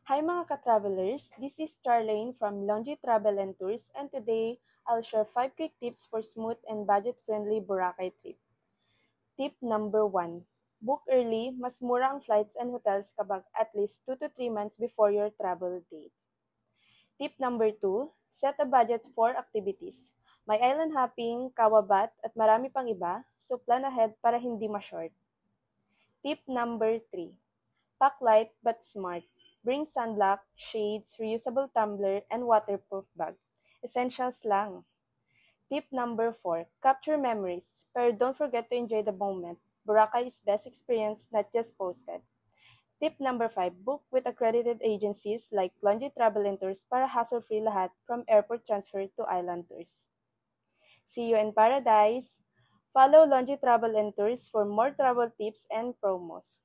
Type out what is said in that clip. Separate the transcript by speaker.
Speaker 1: Hi mga ka-travelers, this is Charlene from Longi Travel and Tours, and today I'll share 5 quick tips for smooth and budget-friendly Boracay trip. Tip number 1. Book early, mas mura ang flights and hotels kapag at least 2 to 3 months before your travel date. Tip number 2. Set a budget for activities. May island hopping, kawabat, at marami pang iba, so plan ahead para hindi ma-short. Tip number 3. Pack light but smart. Bring sunblock, shades, reusable tumbler, and waterproof bag. Essentials lang. Tip number 4. Capture memories. Pero don't forget to enjoy the moment. Boracay is best experience, not just posted. Tip number 5. Book with accredited agencies like Longi Travel and Tours para hassle-free lahat from airport transfer to island tours. See you in paradise! Follow Longi Travel and Tours for more travel tips and promos.